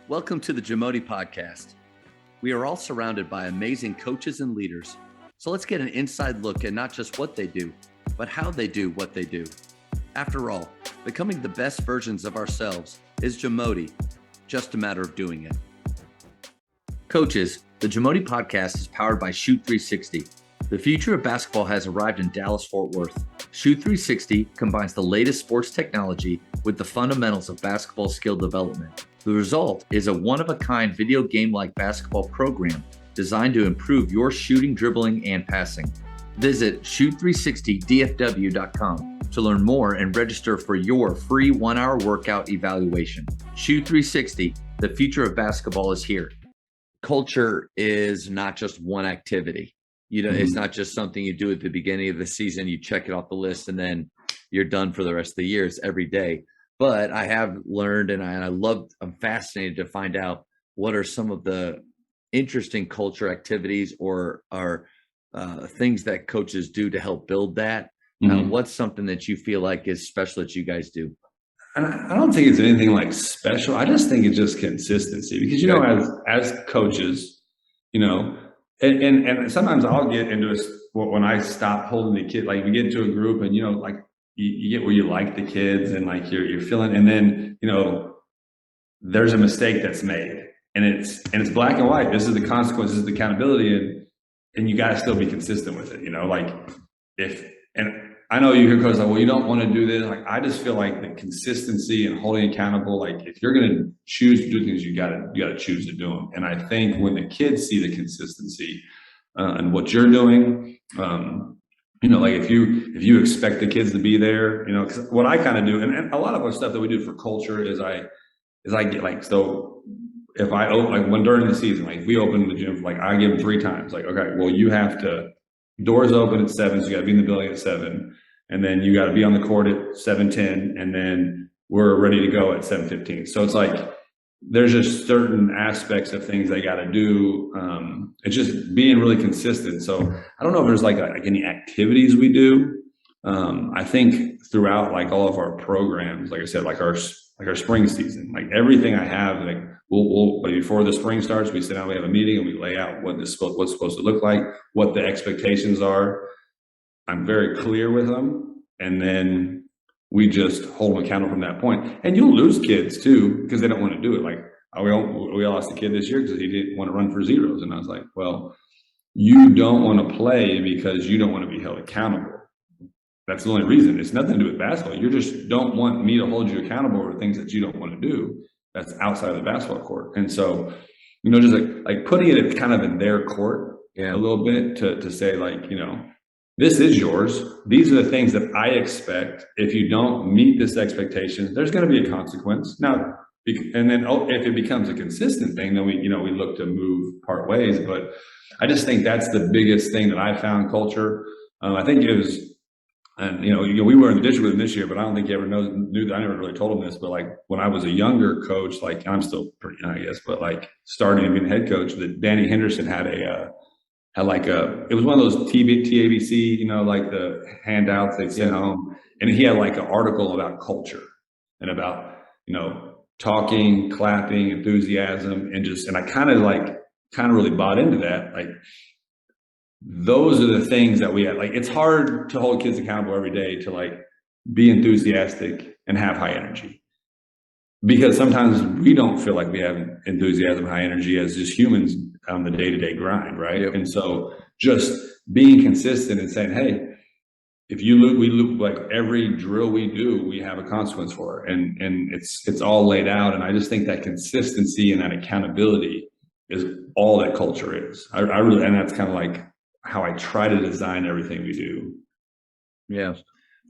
Welcome to the Jamodi podcast. We are all surrounded by amazing coaches and leaders. So let's get an inside look at not just what they do, but how they do what they do. After all, becoming the best versions of ourselves is Jamodi, just a matter of doing it. Coaches, the Jamodi podcast is powered by Shoot 360. The future of basketball has arrived in Dallas-Fort Worth. Shoot 360 combines the latest sports technology with the fundamentals of basketball skill development. The result is a one-of-a-kind video game-like basketball program designed to improve your shooting, dribbling, and passing. Visit shoot360dfw.com to learn more and register for your free 1-hour workout evaluation. Shoot 360, the future of basketball is here. Culture is not just one activity. It's not just something you do at the beginning of the season, you check it off the list, and then you're done for the rest of the year. It's every day. But I have learned, and I'm fascinated to find out what are some of the interesting culture activities or things that coaches do to help build that. What's something that you feel like is special that you guys do? And I don't think it's anything like special. I just think it's just consistency because, as coaches, and sometimes I'll get into when I stop holding the kid, like we get into a group and, like you get where you like the kids and like you're feeling, and then, there's a mistake that's made and it's black and white. This is the consequence, this is the accountability, and you got to still be consistent with it. And I know you hear coaches like, well, you don't want to do this. Like, I just feel like the consistency and holding accountable, like if you're going to choose to do things, you got to choose to do them. And I think when the kids see the consistency and what you're doing, like if you expect the kids to be there, 'cause what I kind of do, and a lot of our stuff that we do for culture is I get like, so if I open, like when during the season, like if we open the gym, like I give them 3 times, like, okay, well, you have to, doors open at 7, so you got to be in the building at 7, and then you got to be on the court at 7:10, and then we're ready to go at 7:15. So it's like there's just certain aspects of things they got to do. It's just being really consistent. So I don't know if there's like any activities we do. I think throughout like all of our programs, like I said, like our spring season, like everything I have, like we'll before the spring starts, we sit down, we have a meeting, and we lay out what's supposed to look like, what the expectations are. I'm very clear with them, and then we just hold them accountable from that point. And you'll lose kids too because they don't want to do it. Like we lost a kid this year because he didn't want to run for zeros, and I was like, well, you don't want to play because you don't want to be held accountable. That's the only reason. It's nothing to do with basketball. You just don't want me to hold you accountable for things that you don't want to do. That's outside of the basketball court. And so, just like putting it kind of in their court a little bit to say like, this is yours. These are the things that I expect. If you don't meet this expectation, there's going to be a consequence. Now, and then if it becomes a consistent thing, then we look to move part ways. But I just think that's the biggest thing that I found culture. I think it was. And, we were in the district with him this year, but I don't think he ever knew that. I never really told him this, but like when I was a younger coach, like I'm still pretty young, I guess, but like starting to be the head coach, that Danny Henderson had it was one of those TABC, like the handouts they sent home. And he had like an article about culture and about, talking, clapping, enthusiasm, and I kind of really bought into that. Like, those are the things that we have. Like, it's hard to hold kids accountable every day to like be enthusiastic and have high energy, because sometimes we don't feel like we have enthusiasm, high energy as just humans on the day-to-day grind, right? Yep. And so just being consistent and saying, hey, if you look, we look, like every drill we do, we have a consequence for it, and it's all laid out. And I just think that consistency and that accountability is all that culture is. I really, and that's kind of like how I try to design everything we do. Yeah.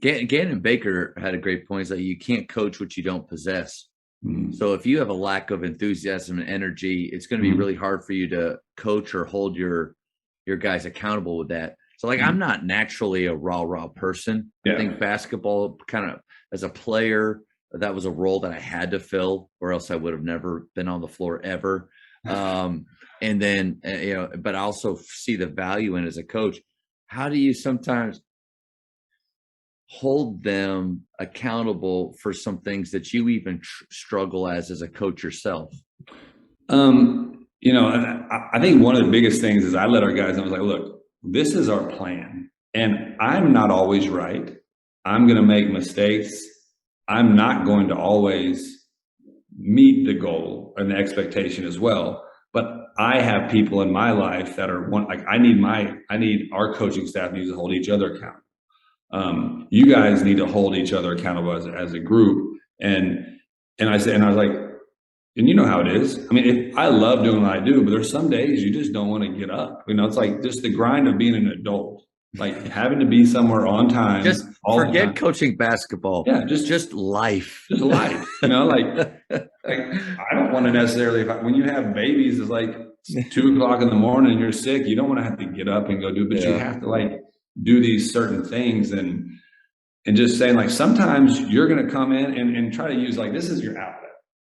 Gannon Baker had a great point. Is that you can't coach what you don't possess. Mm-hmm. So if you have a lack of enthusiasm and energy, it's going to be really hard for you to coach or hold your guys accountable with that. So like, I'm not naturally a raw person. Yeah. I think basketball kind of as a player, that was a role that I had to fill, or else I would have never been on the floor ever. And then, but I also see the value in it as a coach. How do you sometimes hold them accountable for some things that you even struggle as a coach yourself? You know, and I think one of the biggest things is I let our guys know, I was like, look, this is our plan. And I'm not always right. I'm going to make mistakes. I'm not going to always meet the goal and the expectation as well. But I have people in my life that are like, I need our coaching staff needs to hold each other accountable. You guys need to hold each other accountable as a group. And I was like, and you know how it is. I mean, I love doing what I do, but there's some days you just don't want to get up. You know, it's like just the grind of being an adult, like having to be somewhere on time. Just forget coaching basketball. Yeah, just life. Just life. You know, like I don't want to necessarily. When you have babies, it's like 2 o'clock in the morning and you're sick. You don't want to have to get up and go do it, but you have to like do these certain things and just saying like sometimes you're going to come in and try to use like this is your outlet.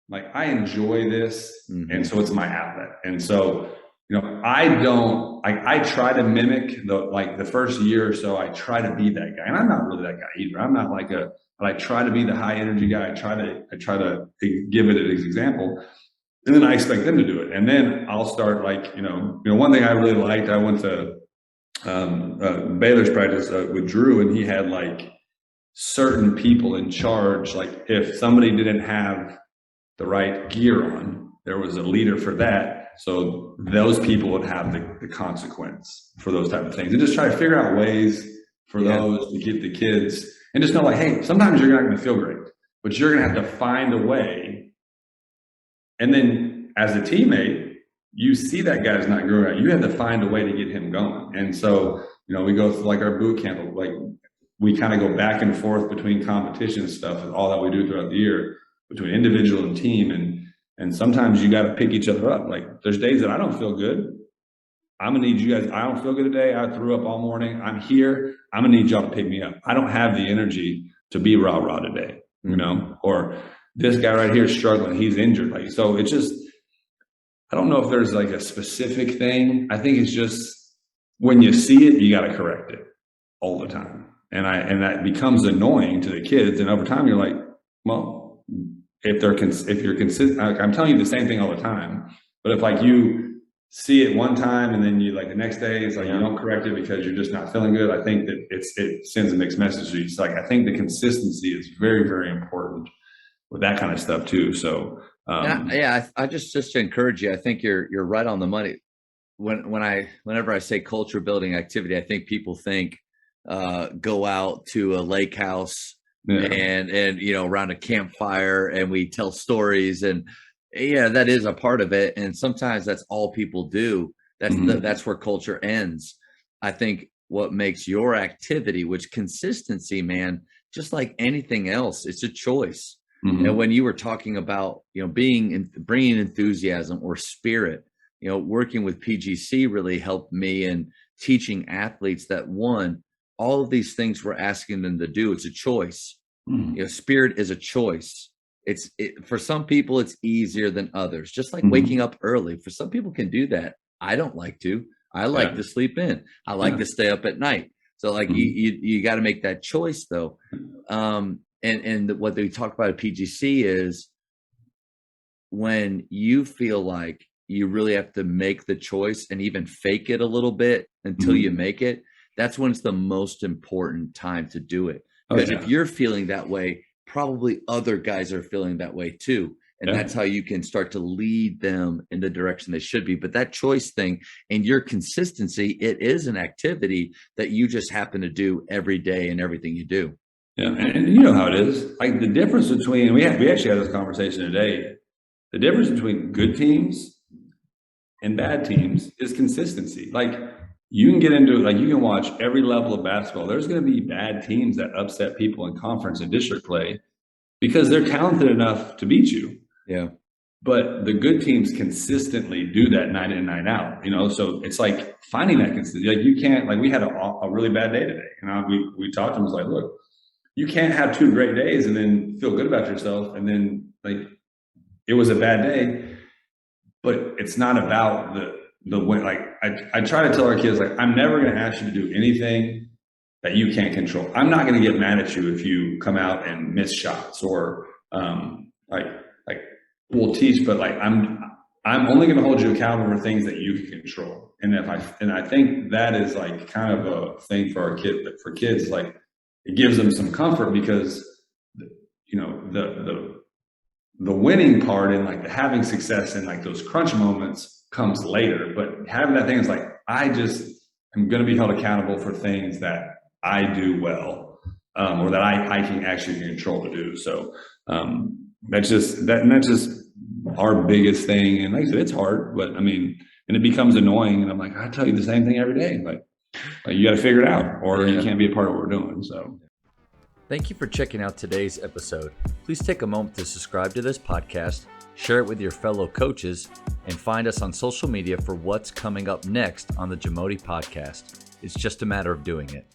Like I enjoy this, and so it's my outlet. And so, you know, I try to mimic the first year or so. I try to be that guy, and I'm not really that guy either. I'm not like but I try to be the high energy guy. I try to give it as an example, and then I expect them to do it. And then I'll start like, you know, one thing I really liked. I went to Baylor's practice with Drew, and he had like certain people in charge. Like if somebody didn't have the right gear on, there was a leader for that. So those people would have the consequence for those type of things, and just try to figure out ways for those to get the kids, and just know like, hey, sometimes you're not going to feel great, but you're going to have to find a way. And then as a teammate, you see that guy's not growing out, you have to find a way to get him going. And so, you know, we go through like our boot camp, like we kind of go back and forth between competition stuff and all that we do throughout the year, between individual and team. And sometimes you got to pick each other up. Like there's days that I don't feel good. I'm going to need you guys. I don't feel good today. I threw up all morning. I'm here. I'm going to need y'all to pick me up. I don't have the energy to be rah-rah today, you know, or this guy right here is struggling. He's injured. Like, so it's just, I don't know if there's like a specific thing. I think it's just when you see it, you got to correct it all the time. And that becomes annoying to the kids. And over time you're like, well, if you're consistent, I'm telling you the same thing all the time, but if like you see it one time and then you like the next day, it's like you don't correct it because you're just not feeling good. I think that it sends a mixed message to you. It's like, I think the consistency is very, very important with that kind of stuff too. So, I just to encourage you, I think you're right on the money. Whenever I say culture building activity, I think people think, go out to a lake house, and you know, around a campfire, and we tell stories, and that is a part of it, and sometimes that's all people do. That's where culture ends. I think what makes your activity, which consistency, man, just like anything else, it's a choice. And when you were talking about, you know, bringing enthusiasm or spirit, you know, working with PGC really helped me in teaching athletes that all of these things we're asking them to do, it's a choice. You know, spirit is a choice. For some people, it's easier than others. Just like waking up early. For some people can do that. I don't like to. I like to sleep in. I like to stay up at night. So like you got to make that choice though. And what they talk about at PGC is when you feel like you really have to make the choice and even fake it a little bit until you make it. That's when it's the most important time to do it. Because if you're feeling that way, probably other guys are feeling that way too. And that's how you can start to lead them in the direction they should be. But that choice thing and your consistency, it is an activity that you just happen to do every day in everything you do. Yeah. And you know how it is. Like the difference between, we actually had this conversation today. The difference between good teams and bad teams is consistency. Like, you can get into it, like you can watch every level of basketball. There's going to be bad teams that upset people in conference and district play because they're talented enough to beat you. Yeah. But the good teams consistently do that night in, night out, you know? So it's like finding that consistency. Like you can't, like we had a really bad day today. And we talked to them, was like, look, you can't have 2 great days and then feel good about yourself. And then like, it was a bad day, but it's not about the way, like I try to tell our kids, like, I'm never going to ask you to do anything that you can't control. I'm not going to get mad at you if you come out and miss shots or like we'll teach, but like I'm only going to hold you accountable for things that you can control. And I think that is like kind of a thing for for kids, like it gives them some comfort because, you know, the winning part and like the having success and like those crunch moments comes later, but having that thing is like, I just am going to be held accountable for things that I do well, or that I can actually control to do. So, that's just our biggest thing. And like I said, it's hard, but I mean, and it becomes annoying. And I'm like, I tell you the same thing every day. Like you got to figure it out or you can't be a part of what we're doing. So thank you for checking out today's episode. Please take a moment to subscribe to this podcast, share it with your fellow coaches, and find us on social media for what's coming up next on the Jamodi podcast. It's just a matter of doing it.